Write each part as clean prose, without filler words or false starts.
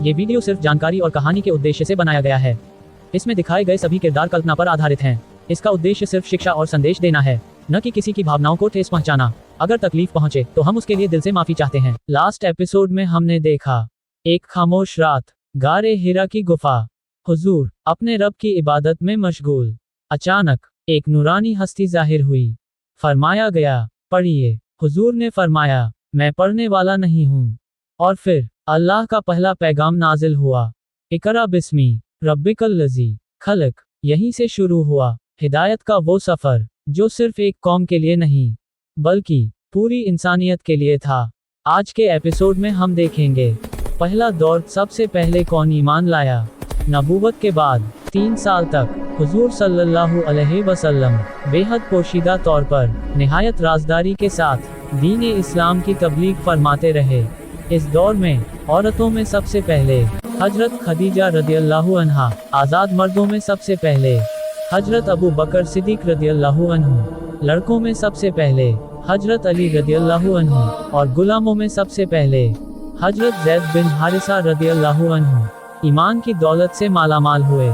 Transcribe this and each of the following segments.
ये वीडियो सिर्फ जानकारी और कहानी के उद्देश्य से बनाया गया है। इसमें दिखाए गए सभी किरदार कल्पना पर आधारित हैं। इसका उद्देश्य सिर्फ शिक्षा और संदेश देना है, न कि किसी की भावनाओं को ठेस पहुंचाना। अगर तकलीफ पहुंचे तो हम उसके लिए दिल से माफी चाहते हैं। लास्ट एपिसोड में हमने देखा एक खामोश रात, गारे हिरा की गुफा। हुजूर अपने रब की इबादत में मशगूल। अचानक एक नूरानी हस्ती जाहिर हुई। फरमाया गया, पढ़िए। हुजूर ने फरमाया, मैं पढ़ने वाला नहीं हूँ। और फिर अल्लाह का पहला पैगाम नाजिल हुआ, इकरा बिस्मी रब्बिकल लज़ी खलक। यहीं से शुरू हुआ हिदायत का वो सफर जो सिर्फ एक कौम के लिए नहीं बल्कि पूरी इंसानियत के लिए था। आज के एपिसोड में हम देखेंगे पहला दौर, सबसे पहले कौन ईमान लाया। नबूवत के बाद 3 साल तक हुजूर सल्लल्लाहु अलैहि वसल्लम बेहद पोशीदा तौर पर निहायत राजदारी के साथ दीन इस्लाम की तबलीग फरमाते रहे। इस दौर में औरतों में सबसे पहले हजरत खदीजा रदियल्लाहु अन्हा, आज़ाद मर्दों में सबसे पहले हजरत अबू बकर सिद्दीक रदियल्लाहु अन्हु, लड़कों में सबसे पहले हजरत अली रदियल्लाहु अन्हु और गुलामों में सबसे पहले हजरत ज़ैद बिन हारिसा रदियल्लाहु अन्हु ईमान की दौलत से मालामाल हुए।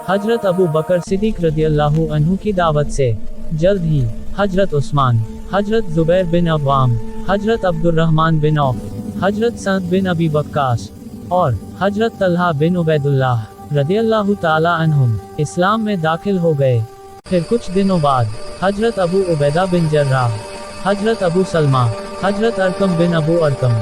हजरत अबू बकर सिद्दीक रदियल्लाहु अन्हु की दावत से जल्द ही हजरत उस्मान, हजरत जुबैर बिन Awwam, Hazrat Abdurrahman bin of, हजरत सअद बिन अबी वक्कास और हजरत तल्हा बिन उबैदुल्लाह रदियल्लाहु ताला अन्हुम इस्लाम में दाखिल हो गए। फिर कुछ दिनों बाद हजरत अबू उबैदा बिन जर्राह, हजरत अबू सलमा, हजरत अरकम बिन अबू अरकम,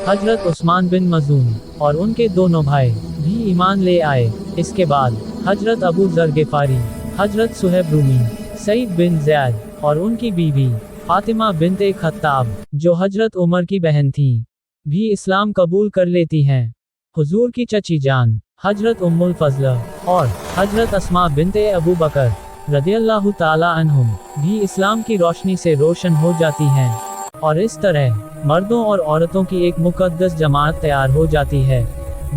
हजरत उस्मान बिन मज़ून और उनके दोनों भाई भी ईमान ले आए। इसके बाद हजरत अबू ज़र गिफ़ारी, हजरत सुहैब रूमी, सईद बिन ज़ैद और उनकी बीवी फातिमा बिन्ते खत्ताब, जो हजरत उमर की बहन थीं, भी इस्लाम कबूल कर लेती हैं। हुजूर की चची जान हजरत उम्मुल फज़ल और हजरत अस्मा बिन्ते अबू बकर रदियल्लाहु ताला अन्हुम भी इस्लाम की रोशनी से रोशन हो जाती हैं। और इस तरह मर्दों और औरतों की एक मुक़द्दस जमात तैयार हो जाती है।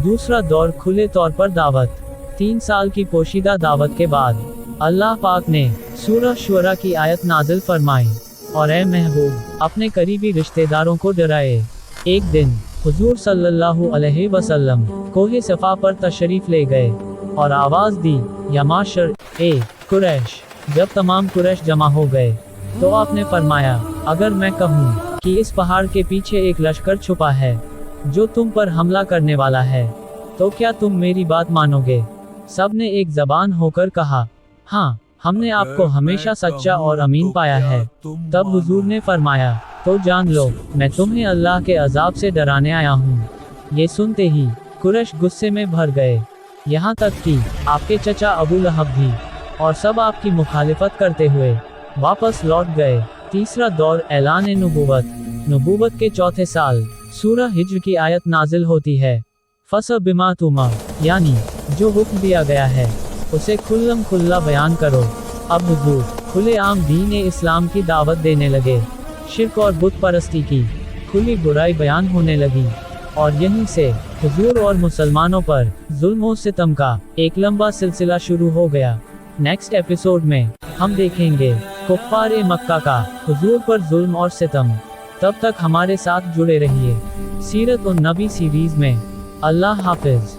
दूसरा दौर, खुले तौर पर दावत। 3 साल की पोशीदा दावत के बाद अल्लाह पाक ने सूरह शुअरा की आयत नाजिल फरमाई, और ए महबूब अपने करीबी रिश्तेदारों को डराए। एक दिन हुजूर सल्लल्लाहु अलैहि वसल्लम कोहे सफा पर तशरीफ ले गए और आवाज़ दी, या माशर ए कुरैश। जब तमाम कुरैश जमा हो गए तो आपने फरमाया, अगर मैं कहूँ कि इस पहाड़ के पीछे एक लश्कर छुपा है जो तुम पर हमला करने वाला है, तो क्या तुम मेरी बात मानोगे? सब ने एक ज़बान होकर कहा, हाँ, हमने आपको हमेशा सच्चा और अमीन पाया है। तब हुजूर ने फरमाया, तो जान लो, मैं तुम्हें अल्लाह के अजाब से डराने आया हूँ। ये सुनते ही कुरैश गुस्से में भर गए, यहाँ तक कि आपके चचा अबू लहब भी, और सब आपकी मुखालिफत करते हुए वापस लौट गए। तीसरा दौर, ऐलान नबूवत। नबूवत के चौथे साल सूरह हिज्र की आयत नाजिल होती है, फसब बिमा तुमा, यानी जो हुक्म दिया गया है उसे खुल्लम खुल्ला बयान करो। अब हुजूर खुले आम दीन इस्लाम की दावत देने लगे। शिर्क और बुत परस्ती की खुली बुराई बयान होने लगी, और यहीं से हुजूर और मुसलमानों पर जुल्म और सितम का एक लंबा सिलसिला शुरू हो गया। नेक्स्ट एपिसोड में हम देखेंगे कुफ्फार मक्का का हुजूर पर जुल्म और सितम। तब तक हमारे साथ जुड़े रहिए सीरत उन नबी सीरीज में। अल्लाह हाफिज।